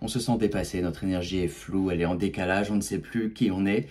on se sent dépassé, notre énergie est floue, elle est en décalage, on ne sait plus qui on est.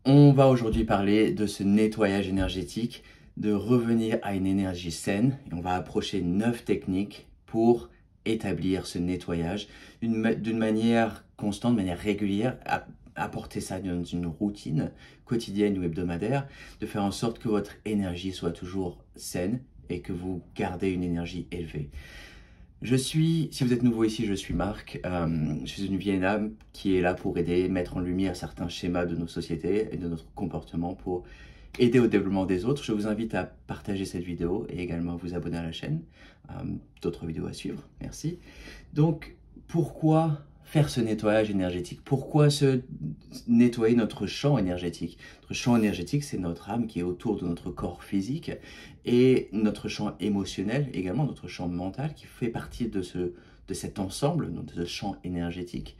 On va aujourd'hui parler de ce nettoyage énergétique, de revenir à une énergie saine. Et on va approcher 9 techniques pour établir ce nettoyage d'une manière constante, de manière régulière, apporter ça dans une routine quotidienne ou hebdomadaire, de faire en sorte que votre énergie soit toujours saine et que vous gardez une énergie élevée. Si vous êtes nouveau ici, je suis Marc. Je suis une vieille âme qui est là pour aider, mettre en lumière certains schémas de nos sociétés et de notre comportement pour aider au développement des autres. Je vous invite à partager cette vidéo et également à vous abonner à la chaîne. D'autres vidéos à suivre, merci. Donc, pourquoi faire ce nettoyage énergétique? Pourquoi nettoyer notre champ énergétique? Notre champ énergétique, c'est notre âme qui est autour de notre corps physique et notre champ émotionnel, également notre champ mental qui fait partie de cet ensemble, de ce champ énergétique.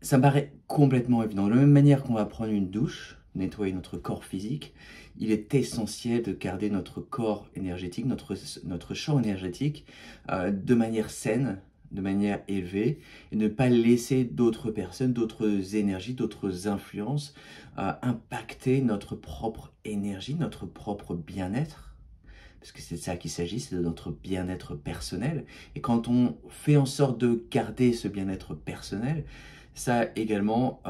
Ça me paraît complètement évident. De la même manière qu'on va prendre une douche, nettoyer notre corps physique, il est essentiel de garder notre corps énergétique, notre champ énergétique de manière saine, de manière élevée, et ne pas laisser d'autres personnes, d'autres énergies, d'autres influences impacter notre propre énergie, notre propre bien-être. Parce que c'est de ça qu'il s'agit, c'est de notre bien-être personnel. Et quand on fait en sorte de garder ce bien-être personnel, ça également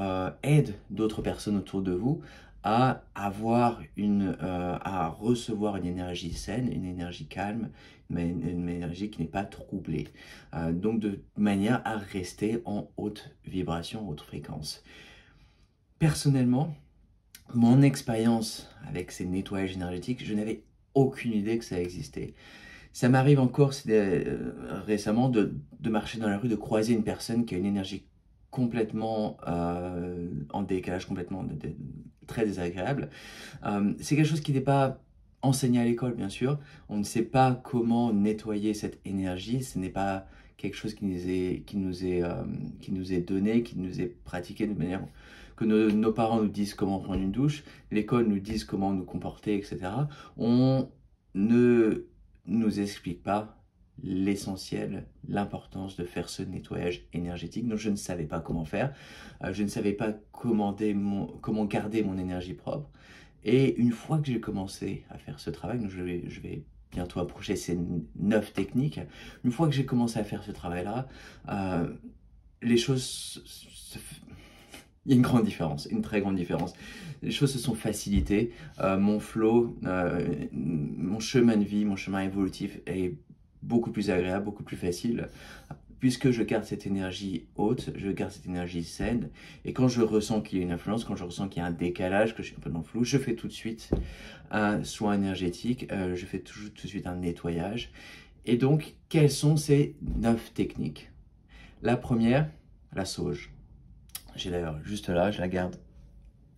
aide d'autres personnes autour de vous à à recevoir une énergie saine, une énergie calme, une énergie qui n'est pas troublée. Donc de manière à rester en haute vibration, haute fréquence. Personnellement, mon expérience avec ces nettoyages énergétiques, je n'avais aucune idée que ça existait. Ça m'arrive encore récemment de marcher dans la rue, de croiser une personne qui a une énergie complètement en décalage, complètement très désagréable. C'est quelque chose qui n'est pas enseigné à l'école, bien sûr. On ne sait pas comment nettoyer cette énergie. Ce n'est pas quelque chose qui nous est donné, qui nous est pratiqué de manière que nos parents nous disent comment prendre une douche, l'école nous dise comment nous comporter, etc. On ne nous explique pas l'essentiel, l'importance de faire ce nettoyage énergétique. Donc je ne savais pas comment faire, je ne savais pas comment garder mon énergie propre. Et une fois que j'ai commencé à faire ce travail, donc je vais bientôt approcher ces 9 techniques, une fois que j'ai commencé à faire ce travail-là, les choses il y a une grande différence, une très grande différence. Les choses se sont facilitées, mon flow, mon chemin de vie, mon chemin évolutif est beaucoup plus agréable, beaucoup plus facile, puisque je garde cette énergie haute, je garde cette énergie saine, et quand je ressens qu'il y a une influence, quand je ressens qu'il y a un décalage, que je suis un peu dans le flou, je fais tout de suite un soin énergétique, je fais tout de suite un nettoyage. Et donc, quelles sont ces 9 techniques? La première, la sauge. J'ai d'ailleurs juste là, je la garde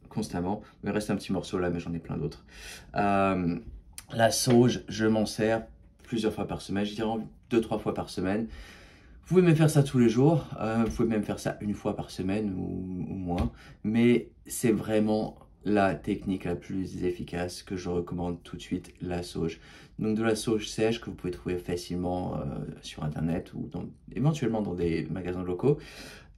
constamment. Il me reste un petit morceau là, mais j'en ai plein d'autres. La sauge, je m'en sers plusieurs fois par semaine, je dirais 2-3 fois par semaine. Vous pouvez même faire ça tous les jours, vous pouvez même faire ça une fois par semaine ou moins, mais c'est vraiment la technique la plus efficace que je recommande tout de suite, la sauge. Donc de la sauge sèche que vous pouvez trouver facilement sur internet ou éventuellement dans des magasins locaux.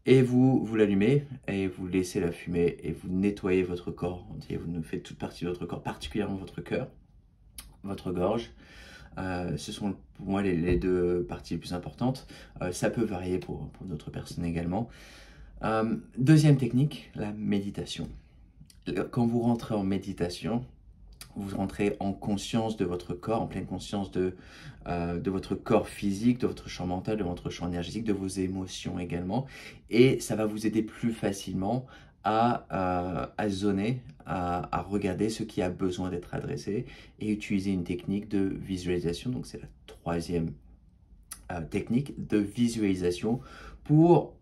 Et vous l'allumez et vous laissez la fumée et vous nettoyez votre corps entier. Vous faites toute partie de votre corps, particulièrement votre cœur, votre gorge. Ce sont pour moi les 2 parties les plus importantes. Ça peut varier pour d'autres personnes également. Deuxième technique, la méditation. Quand vous rentrez en méditation, vous rentrez en conscience de votre corps, en pleine conscience de votre corps physique, de votre champ mental, de votre champ énergétique, de vos émotions également. Et ça va vous aider plus facilement à zoner, à regarder ce qui a besoin d'être adressé et utiliser une technique de visualisation. Donc c'est la troisième technique de visualisation pour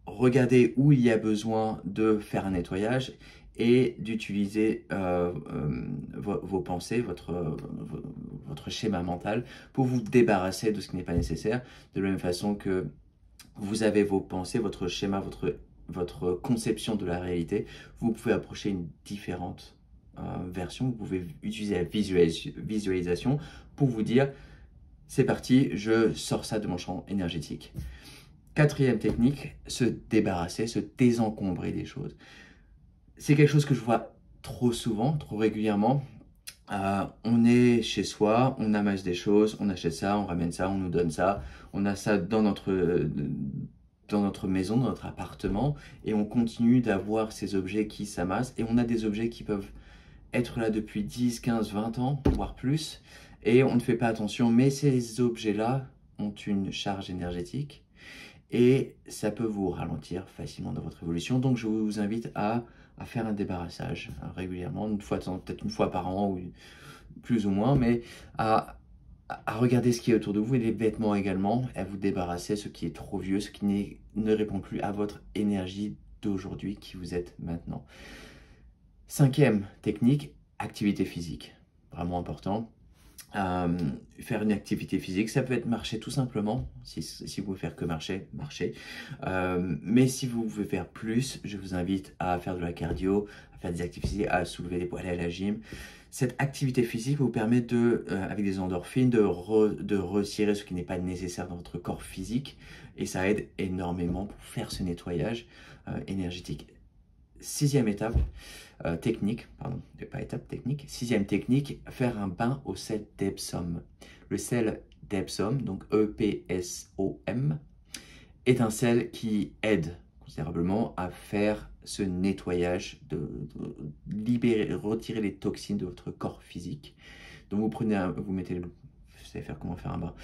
regarder où il y a besoin de faire un nettoyage et d'utiliser vos pensées, votre schéma mental pour vous débarrasser de ce qui n'est pas nécessaire, de la même façon que vous avez vos pensées, votre schéma, votre conception de la réalité, vous pouvez approcher une différente version, vous pouvez utiliser la visualisation pour vous dire c'est parti, je sors ça de mon champ énergétique. Quatrième technique, se débarrasser, se désencombrer des choses. C'est quelque chose que je vois trop souvent, trop régulièrement. On est chez soi, on amasse des choses, on achète ça, on ramène ça, on nous donne ça, on a ça dans notre maison, dans notre appartement, et on continue d'avoir ces objets qui s'amassent, et on a des objets qui peuvent être là depuis 10, 15, 20 ans, voire plus, et on ne fait pas attention, mais ces objets-là ont une charge énergétique, et ça peut vous ralentir facilement dans votre évolution. Donc je vous invite à faire un débarrassage régulièrement, peut-être une fois par an, ou plus ou moins, mais à regarder ce qui est autour de vous, et les vêtements également, à vous débarrasser ce qui est trop vieux, ce qui ne répond plus à votre énergie d'aujourd'hui, qui vous êtes maintenant. Cinquième technique, activité physique, vraiment important. Faire une activité physique, ça peut être marcher tout simplement, si vous pouvez faire que marcher, marchez. Mais si vous pouvez faire plus, je vous invite à faire de la cardio, à faire des activités physiques, à soulever des poids, aller à la gym. Cette activité physique vous permet avec des endorphines, de retirer ce qui n'est pas nécessaire dans votre corps physique, et ça aide énormément pour faire ce nettoyage énergétique. Sixième étape, technique, sixième technique, faire un bain au sel d'Epsom. Le sel d'Epsom, donc E-P-S-O-M, est un sel qui aide considérablement à faire ce nettoyage, de retirer les toxines de votre corps physique. Donc vous mettez je sais faire comment faire un bain.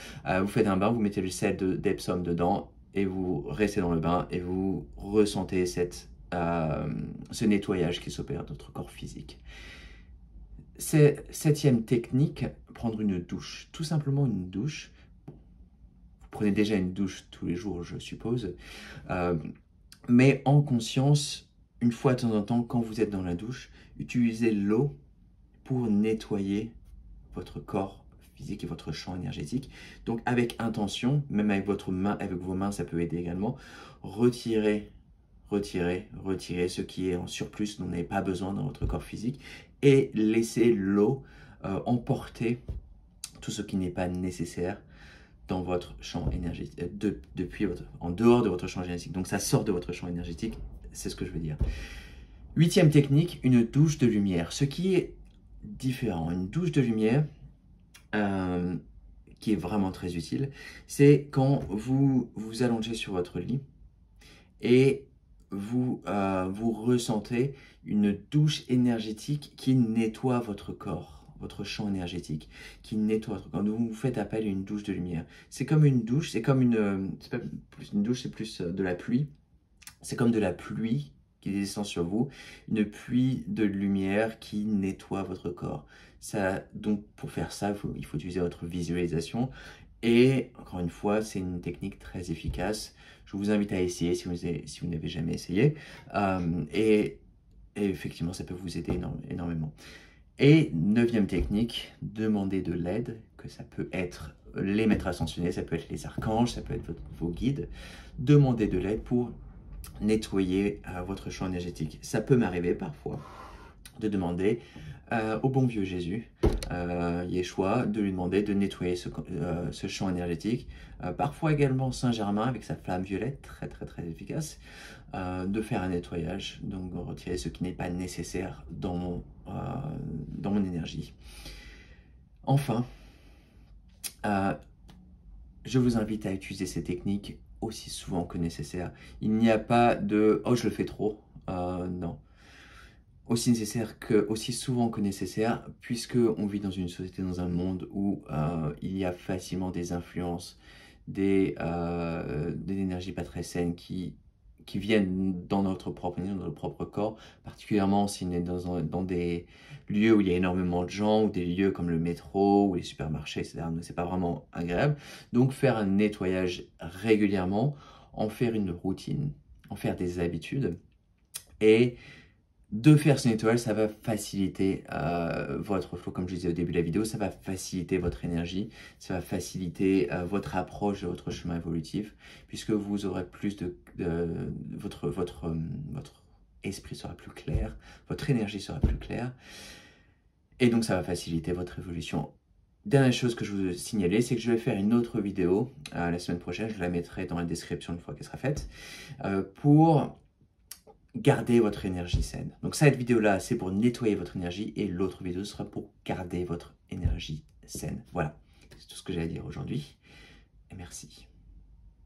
Vous faites un bain, vous mettez le sel d'Epsom dedans, et vous restez dans le bain, et vous ressentez ce nettoyage qui s'opère dans notre corps physique. Septième technique, prendre une douche. Tout simplement une douche. Vous prenez déjà une douche tous les jours, je suppose. Mais en conscience, une fois de temps en temps, quand vous êtes dans la douche, utilisez l'eau pour nettoyer votre corps physique et votre champ énergétique. Donc avec intention, même avec vos mains, ça peut aider également. Retirez ce qui est en surplus, dont vous n'avez pas besoin dans votre corps physique, et laissez l'eau emporter tout ce qui n'est pas nécessaire dans votre champ énergétique, en dehors de votre champ énergétique. Donc ça sort de votre champ énergétique, c'est ce que je veux dire. Huitième technique, une douche de lumière. Ce qui est différent, une douche de lumière, qui est vraiment très utile, c'est quand vous vous allongez sur votre lit, et vous ressentez une douche énergétique qui nettoie votre corps, votre champ énergétique, qui nettoie votre corps. Donc vous faites appel à une douche de lumière. C'est comme une douche, c'est comme c'est pas plus une douche, c'est plus de la pluie. C'est comme de la pluie qui descend sur vous, une pluie de lumière qui nettoie votre corps. Donc pour faire ça, il faut utiliser votre visualisation. Et encore une fois, c'est une technique très efficace. Je vous invite à essayer si vous n'avez jamais essayé. Et effectivement, ça peut vous aider énormément. Et neuvième technique, demander de l'aide, que ça peut être les maîtres ascensionnés, ça peut être les archanges, ça peut être vos guides. Demandez de l'aide pour nettoyer votre champ énergétique. Ça peut m'arriver parfois de demander au bon vieux Jésus, Yeshua, de lui demander de nettoyer ce champ énergétique. Parfois également Saint-Germain avec sa flamme violette, très très très efficace, de faire un nettoyage, donc de retirer ce qui n'est pas nécessaire dans mon énergie. Enfin, je vous invite à utiliser ces techniques aussi souvent que nécessaire. Il n'y a pas de « oh, je le fais trop ». Non. Aussi souvent que nécessaire, puisque on vit dans une société, dans un monde où il y a facilement des influences, des énergies pas très saines qui viennent dans notre propre corps, particulièrement si on est dans des lieux où il y a énormément de gens, ou des lieux comme le métro, ou les supermarchés, etc. Donc c'est pas vraiment agréable. Donc faire un nettoyage régulièrement, en faire une routine, en faire des habitudes, et de faire ce nettoyage, ça va faciliter votre flow, comme je disais au début de la vidéo, ça va faciliter votre énergie, ça va faciliter votre approche de votre chemin évolutif, puisque vous aurez plus votre esprit sera plus clair, votre énergie sera plus claire, et donc ça va faciliter votre évolution dernière chose que je veux signaler, c'est que je vais faire une autre vidéo la semaine prochaine, je la mettrai dans la description une fois qu'elle sera faite, pour garder votre énergie saine. Donc cette vidéo-là, c'est pour nettoyer votre énergie et l'autre vidéo sera pour garder votre énergie saine. Voilà, c'est tout ce que j'ai à dire aujourd'hui et merci.